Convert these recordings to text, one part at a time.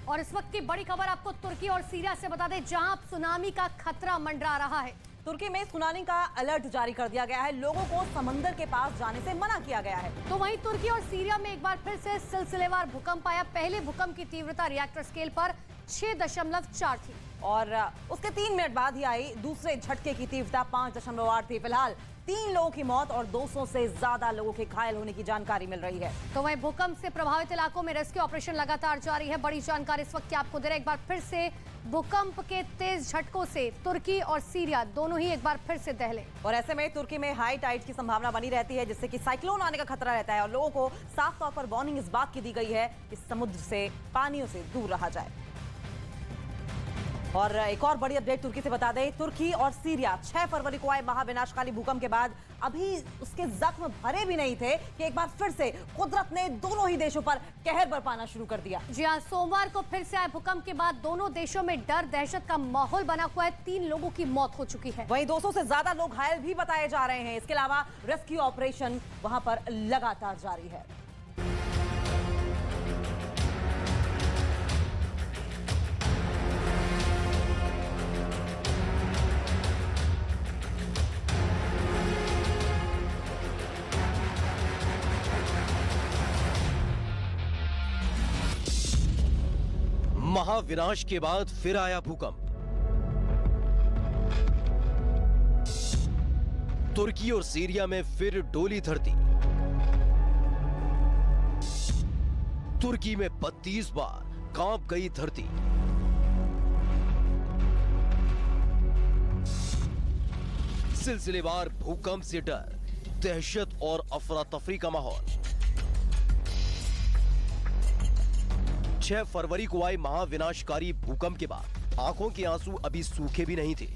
और इस वक्त की बड़ी खबर आपको तुर्की और सीरिया से बता दें, जहां सुनामी का खतरा मंडरा रहा है। तुर्की में सुनामी का अलर्ट जारी कर दिया गया है। लोगों को समंदर के पास जाने से मना किया गया है। तो वहीं तुर्की और सीरिया में एक बार फिर से सिलसिलेवार भूकंप आया। पहले भूकंप की तीव्रता रिएक्टर स्केल पर 6.4 थी और उसके 3 मिनट बाद ही आई दूसरे झटके की तीव्रता 5.8 थी। फिलहाल 3 लोगों की मौत और 200 से ज्यादा लोगों के घायल होने की जानकारी मिल रही है। तो वहीं भूकंप से प्रभावित इलाकों में रेस्क्यू ऑपरेशन लगातार जारी है। बड़ी जानकारी इस वक्त की आपको दे रहे हैं। एक बार फिर से भूकंप के तेज झटकों से तुर्की और सीरिया दोनों ही एक बार फिर से दहले। और ऐसे में तुर्की में हाई टाइड की संभावना बनी रहती है, जिससे कि साइक्लोन आने का खतरा रहता है और लोगों को साफ तौर पर वार्निंग इस बात की दी गई है कि समुद्र से, पानियों से दूर रहा जाए। और एक और बड़ी अपडेट तुर्की से बता दें, तुर्की और सीरिया 6 फरवरी को आए महाविनाशकारी भूकंप के बाद अभी उसके जख्म भरे भी नहीं थे कि एक बार फिर से कुदरत ने दोनों ही देशों पर कहर बरपाना शुरू कर दिया। जी हां, सोमवार को फिर से आए भूकंप के बाद दोनों देशों में डर दहशत का माहौल बना हुआ है। 3 लोगों की मौत हो चुकी है। वहीं 200 से ज्यादा लोग घायल भी बताए जा रहे हैं। इसके अलावा रेस्क्यू ऑपरेशन वहां पर लगातार जारी है। महाविनाश के बाद फिर आया भूकंप। तुर्की और सीरिया में फिर डोली धरती। तुर्की में 32 बार कांप गई धरती। सिलसिलेवार भूकंप से डर, दहशत और अफरा तफरी का माहौल। 6 फरवरी को आए महाविनाशकारी भूकंप के बाद आंखों के आंसू अभी सूखे भी नहीं थे,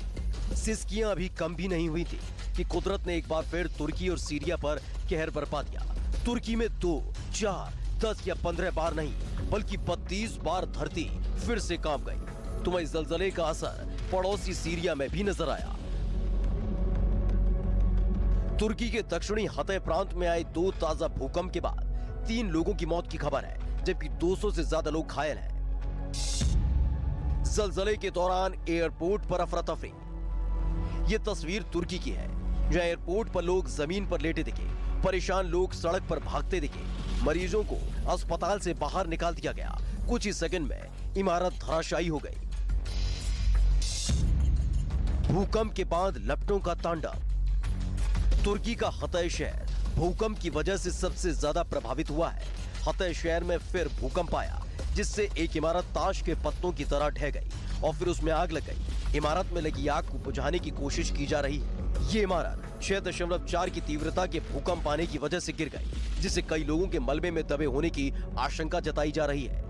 सिसकियां अभी कम भी नहीं हुई थी कि कुदरत ने एक बार फिर तुर्की और सीरिया पर कहर बरपा दिया। तुर्की में 2, 4, 10 या 15 बार नहीं बल्कि 32 बार धरती फिर से कांप गई। तो वहीं जलजले का असर पड़ोसी सीरिया में भी नजर आया। तुर्की के दक्षिणी हतह प्रांत में आए 2 ताजा भूकंप के बाद 3 लोगों की मौत की खबर है, जबकि 200 से ज्यादा लोग घायल हैं। जलजले के दौरान एयरपोर्ट पर अफरा तफरी। ये तस्वीर तुर्की की है, जहां एयरपोर्ट पर लोग जमीन पर लेटे दिखे, परेशान लोग सड़क पर भागते दिखे। मरीजों को अस्पताल से बाहर निकाल दिया गया। कुछ ही सेकंड में इमारत धराशायी हो गई। भूकंप के बाद लपटों का तांडव। तुर्की का हतह शहर भूकंप की वजह से सबसे ज्यादा प्रभावित हुआ है। हतह शहर में फिर भूकंप आया, जिससे एक इमारत ताश के पत्तों की तरह ढह गई और फिर उसमें आग लग गई। इमारत में लगी आग को बुझाने की कोशिश की जा रही है। ये इमारत 6.4 की तीव्रता के भूकंप आने की वजह से गिर गई, जिससे कई लोगों के मलबे में दबे होने की आशंका जताई जा रही है।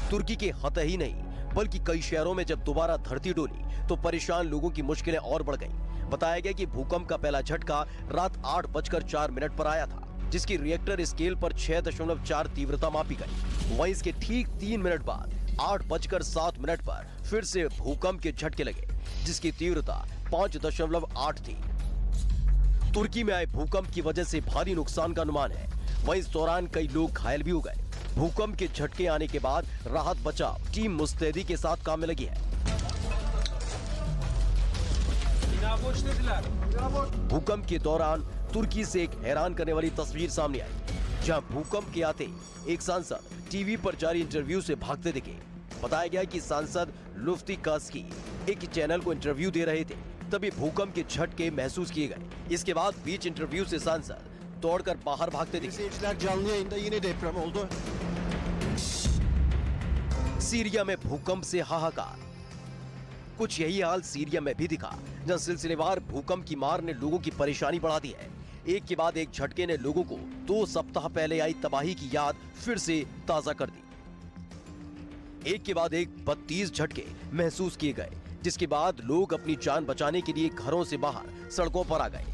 तुर्की के हतह ही नहीं बल्कि कई शहरों में जब दोबारा धरती डोली तो परेशान लोगों की मुश्किलें और बढ़ गईं। बताया गया कि भूकंप का पहला झटका रात 8:04 पर आया था, जिसकी रिएक्टर स्केल पर 6.4 तीव्रता मापी गई। वहीं इसके ठीक 3 मिनट बाद 8:07 पर फिर से भूकंप के झटके लगे, जिसकी तीव्रता 5.8 थी। तुर्की में आए भूकंप की वजह से भारी नुकसान का अनुमान है। वहीं इस दौरान कई लोग घायल भी हो गए। भूकंप के झटके आने के बाद राहत बचाव टीम मुस्तैदी के साथ काम में लगी है। भूकंप के दौरान तुर्की से एक हैरान करने वाली तस्वीर सामने आई, जहां भूकंप के आते एक सांसद टीवी पर जारी इंटरव्यू से भागते दिखे। बताया गया कि सांसद लुफ्ती कास्की एक चैनल को इंटरव्यू दे रहे थे, तभी भूकंप के झटके महसूस किए गए। इसके बाद बीच इंटरव्यू से सांसद दौड़कर बाहर भागते दिखे। सीरिया में भूकंप से हाहाकार। कुछ यही हाल सीरिया में भी दिखा, जहां सिलसिलेवार भूकंप की मार ने लोगों की परेशानी बढ़ा दी है। एक के बाद एक झटके ने लोगों को 2 सप्ताह पहले आई तबाही की याद फिर से ताजा कर दी। एक के बाद एक 32 झटके महसूस किए गए, जिसके बाद लोग अपनी जान बचाने के लिए घरों से बाहर सड़कों पर आ गए।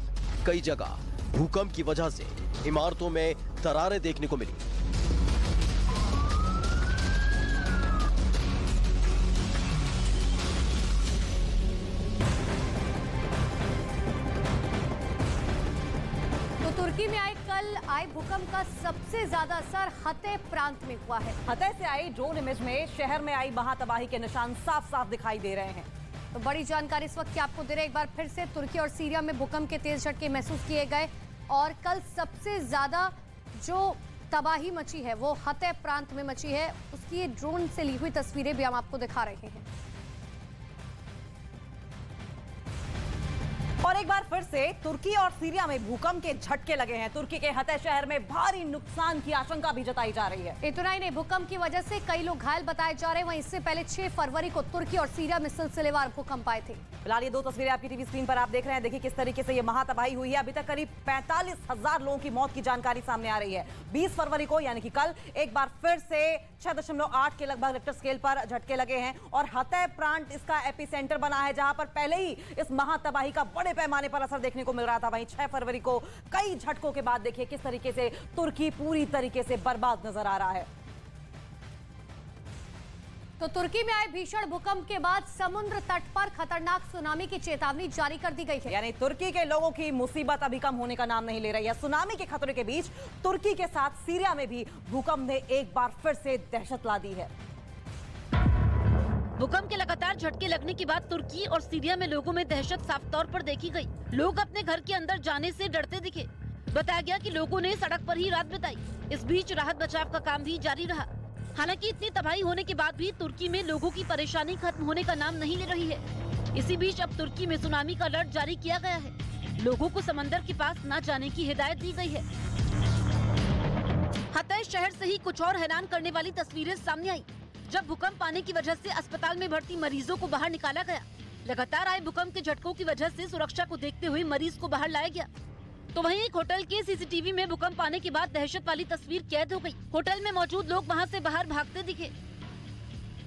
कई जगह भूकंप की वजह से इमारतों में दरारें देखने को मिली। तुर्की में कल आए भूकंप का सबसे ज्यादा असर हते प्रांत में हुआ है। हते से आई ड्रोन इमेज में शहर में आई महातबाही के निशान साफ साफ दिखाई दे रहे हैं। तो बड़ी जानकारी इस वक्त की आपको दे रहे हैं। एक बार फिर से तुर्की और सीरिया में भूकंप के तेज झटके महसूस किए गए और कल सबसे ज्यादा जो तबाही मची है वो हते प्रांत में मची है। उसकी ड्रोन से ली हुई तस्वीरें भी हम आपको दिखा रहे हैं। और एक बार फिर से तुर्की और सीरिया में भूकंप के झटके लगे हैं। तुर्की के हते शहर में भारी नुकसान की आशंका भी जताई जा रही है। इतना ही नहीं, भूकंप की वजह से कई लोग घायल बताए जा रहे हैं। वहीं इससे पहले 6 फरवरी को तुर्की और सीरिया में सिलसिलेवार भूकंप आए थे। फिलहाल ये 2 तस्वीरें आपकी टीवी स्क्रीन पर आप देख रहे हैं। देखिए किस तरीके से ये महातबाही हुई है। अभी तक करीब 45,000 लोगों की मौत की जानकारी सामने आ रही है। 20 फरवरी को यानी कि कल एक बार फिर से 6.8 के लगभग रिक्टर स्केल पर झटके लगे हैं और हते प्रांत इसका एपिसेंटर बना है, जहां पर पहले ही इस महातबाही का बड़े पैमाने पर असर देखने को मिल रहा था। वहीं 6 फरवरी को कई झटकों के बाद देखिए किस तरीके से तुर्की पूरी तरीके से बर्बाद नजर आ रहा है। तो तुर्की में आए भीषण भूकंप के बाद समुद्र तट पर खतरनाक सुनामी की चेतावनी जारी कर दी गई है। यानी तुर्की के लोगों की मुसीबत अभी कम होने का नाम नहीं ले रही है। सुनामी के खतरे के बीच तुर्की के साथ सीरिया में भी भूकंप ने एक बार फिर से दहशत ला दी है। भूकंप के लगातार झटके लगने के बाद तुर्की और सीरिया में लोगों में दहशत साफ तौर पर देखी गई। लोग अपने घर के अंदर जाने से डरते दिखे। बताया गया कि लोगों ने सड़क पर ही रात बिताई। इस बीच राहत बचाव का काम भी जारी रहा। हालांकि इतनी तबाही होने के बाद भी तुर्की में लोगों की परेशानी खत्म होने का नाम नहीं ले रही है। इसी बीच अब तुर्की में सुनामी का अलर्ट जारी किया गया है। लोगों को समंदर के पास न जाने की हिदायत दी गई है। हते शहर से ही कुछ और हैरान करने वाली तस्वीरें सामने आई, जब भूकंप आने की वजह से अस्पताल में भर्ती मरीजों को बाहर निकाला गया। लगातार आए भूकंप के झटकों की वजह से सुरक्षा को देखते हुए मरीज को बाहर लाया गया। तो वहीं एक होटल के सीसीटीवी में भूकंप आने के बाद दहशत वाली तस्वीर कैद हो गई। होटल में मौजूद लोग वहां से बाहर भागते दिखे।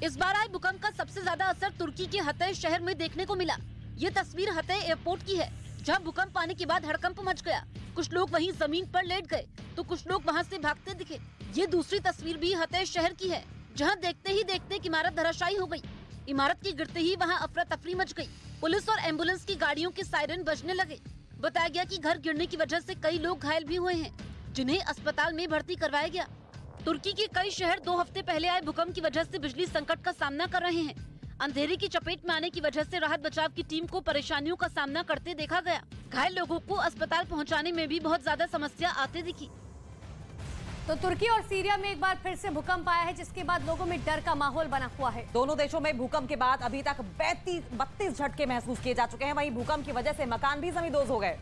इस बार आए भूकंप का सबसे ज्यादा असर तुर्की के हते शहर में देखने को मिला। ये तस्वीर हते एयरपोर्ट की है, जहां भूकंप आने के बाद हड़कंप मच गया। कुछ लोग वहीं जमीन पर लेट गए तो कुछ लोग वहां से भागते दिखे। ये दूसरी तस्वीर भी हते शहर की है, जहां देखते ही देखते एक इमारत धराशायी हो गई। इमारत के गिरते ही वहां अफरा तफरी मच गई। पुलिस और एम्बुलेंस की गाड़ियों के सायरन बजने लगे। बताया गया कि घर गिरने की वजह से कई लोग घायल भी हुए हैं, जिन्हें अस्पताल में भर्ती करवाया गया। तुर्की के कई शहर 2 हफ्ते पहले आए भूकंप की वजह से बिजली संकट का सामना कर रहे हैं। अंधेरे की चपेट में आने की वजह से राहत बचाव की टीम को परेशानियों का सामना करते देखा गया। घायल लोगों को अस्पताल पहुँचाने में भी बहुत ज्यादा समस्या आती दिखी। तो तुर्की और सीरिया में एक बार फिर से भूकंप आया है, जिसके बाद लोगों में डर का माहौल बना हुआ है। दोनों देशों में भूकंप के बाद अभी तक 32 झटके महसूस किए जा चुके हैं। वहीं भूकंप की वजह से मकान भी जमींदोज हो गए।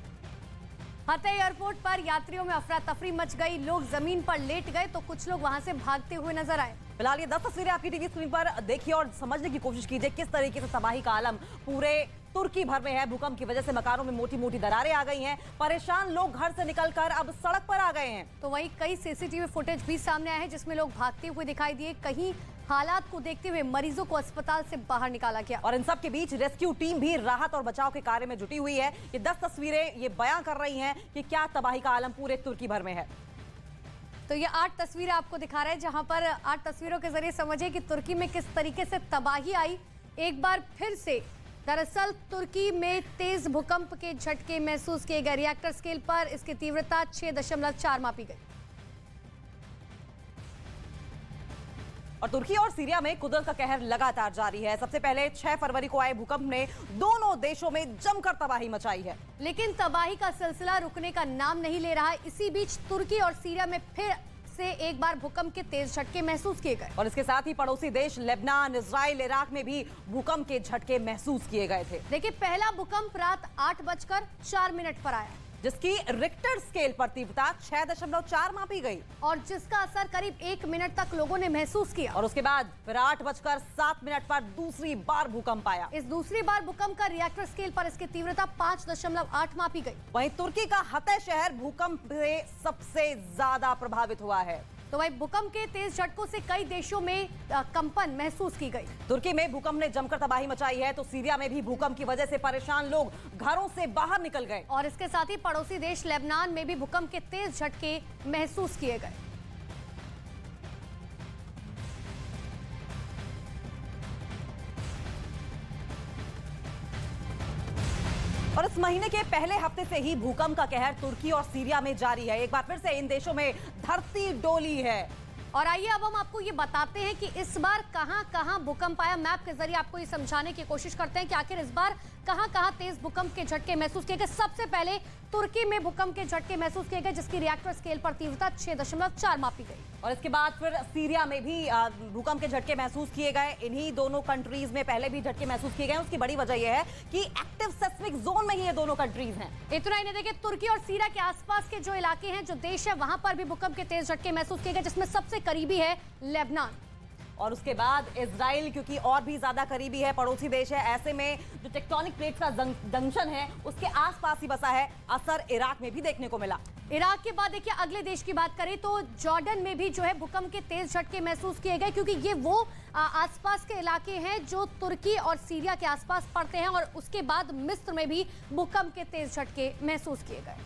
हते एयरपोर्ट पर यात्रियों में अफरा तफरी मच गई। लोग जमीन पर लेट गए तो कुछ लोग वहां से भागते हुए नजर आए। फिलहाल ये 10 तस्वीरें आपकी टीवी स्क्रीन पर देखिए और समझने की कोशिश कीजिए किस तरीके से तबाही का आलम पूरे तुर्की भर में है। भूकंप की वजह से मकानों में मोटी मोटी दरारें आ गई हैं। परेशान लोग घर से निकलकर अब सड़क पर आ गए हैं। तो वहीं कई सीसीटीवी फुटेज भी सामने आए हैं, जिसमें लोग भागते हुए दिखाई दिए। कहीं हालात को देखते हुए मरीजों को अस्पताल से बाहर निकाला गया। और इन सब के बीच रेस्क्यू टीम भी राहत और बचाव के कार्य में जुटी हुई है। ये 10 तस्वीरें ये बयां कर रही हैं कि क्या तबाही का आलम पूरे तुर्की भर में है। तो ये 8 तस्वीरें आपको दिखा रहे हैं, जहां पर 8 तस्वीरों के जरिए समझिए कि तुर्की में किस तरीके से तबाही आई एक बार फिर से। दरअसल तुर्की में तेज भूकंप के झटके महसूस किए गए। रिएक्टर स्केल पर इसकी तीव्रता 6.4 मापी गई। और तुर्की और सीरिया में कुदरत का कहर लगातार जारी है। सबसे पहले 6 फरवरी को आए भूकंप ने दोनों देशों में जमकर तबाही मचाई है, लेकिन तबाही का सिलसिला रुकने का नाम नहीं ले रहा है। इसी बीच तुर्की और सीरिया में फिर से एक बार भूकंप के तेज झटके महसूस किए गए। और इसके साथ ही पड़ोसी देश लेबनान, इजराइल, इराक में भी भूकंप के झटके महसूस किए गए थे। देखिए, पहला भूकंप रात 8:04 पर आया, जिसकी रिक्टर स्केल पर तीव्रता 6.4 मापी गई और जिसका असर करीब 1 मिनट तक लोगों ने महसूस किया। और उसके बाद फिर 8:07 पर दूसरी बार भूकंप आया। इस दूसरी बार भूकंप का रिएक्टर स्केल पर इसकी तीव्रता 5.8 मापी गई। वहीं तुर्की का हते शहर भूकंप से सबसे ज्यादा प्रभावित हुआ है। तो वही भूकंप के तेज झटकों से कई देशों में कंपन महसूस की गई। तुर्की में भूकंप ने जमकर तबाही मचाई है, तो सीरिया में भी भूकंप की वजह से परेशान लोग घरों से बाहर निकल गए। और इसके साथ ही पड़ोसी देश लेबनान में भी भूकंप के तेज झटके महसूस किए गए। और इस इस महीने के पहले हफ्ते से ही भूकंप का कहर तुर्की और सीरिया में जारी है। एक बार फिर से इन देशों में धरती डोली है। और आइए अब हम आपको ये बताते हैं कि इस बार कहां-कहां भूकंप आया। मैप के जरिए आपको ये समझाने की कोशिश करते हैं कि आखिर इस बार कहां-कहां तेज भूकंप के झटके महसूस किए गए। सबसे पहले तुर्की में भूकंप के झटके महसूस किए गए, जिसकी रिएक्टर स्केल पर तीव्रता 6.4 मापी गई। और इसके बाद फिर सीरिया में भी भूकंप के झटके महसूस किए गए। इन्हीं दोनों कंट्रीज में पहले भी झटके महसूस किए गए। उसकी बड़ी वजह यह है कि एक्टिव सेस्मिक जोन में ही ये दोनों कंट्रीज हैं। इतना ही नहीं, देखिए तुर्की और सीरिया के आसपास के जो इलाके हैं, जो देश है, वहां पर भी भूकंप के तेज झटके महसूस किए गए, जिसमें सबसे करीबी है लेबनान। और उसके बाद इजराइल, क्योंकि और भी ज्यादा करीबी है, पड़ोसी देश है। ऐसे में जो टेक्टोनिक प्लेट्स का जंक्शन है उसके आसपास ही बसा है। असर इराक में भी देखने को मिला। इराक के बाद देखिए अगले देश की बात करें तो जॉर्डन में भी जो है भूकंप के तेज झटके महसूस किए गए, क्योंकि ये वो आसपास के इलाके हैं जो तुर्की और सीरिया के आसपास पड़ते हैं। और उसके बाद मिस्र में भी भूकंप के तेज झटके महसूस किए गए।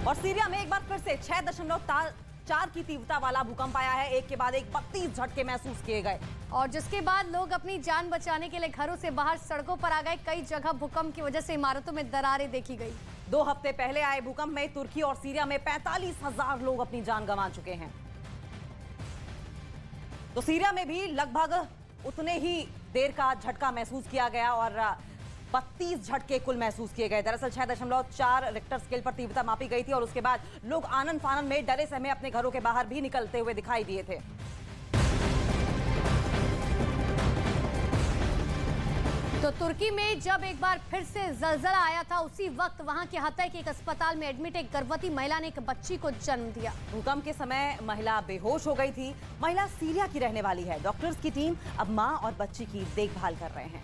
और सीरिया में एक बार फिर से 6.4 की तीव्रता वाला भूकंप आया है। एक के बाद एक 32 झटके महसूस किए गए। और जिसके बाद लोग अपनी जान बचाने के लिए घरों से बाहर सड़कों पर आ गए। कई जगह भूकंप की वजह से इमारतों में दरारें देखी गई। 2 हफ्ते पहले आए भूकंप में तुर्की और सीरिया में 45,000 लोग अपनी जान गंवा चुके हैं। तो सीरिया में भी लगभग उतने ही देर का झटका महसूस किया गया और 32 झटके कुल महसूस किए गए। दरअसल 6.4 रिक्टर स्केल पर तीव्रता मापी गई थी और उसके बाद लोग आनन फानन में डरे सहमे अपने घरों के बाहर भी निकलते हुए दिखाई दिए थे। तो तुर्की में जब एक बार फिर से जलजला आया था, उसी वक्त वहां के हतई के एक अस्पताल में एडमिट एक गर्भवती महिला ने एक बच्ची को जन्म दिया। भूकंप के समय महिला बेहोश हो गई थी। महिला सीरिया की रहने वाली है। डॉक्टर्स की टीम अब मां और बच्ची की देखभाल कर रहे हैं।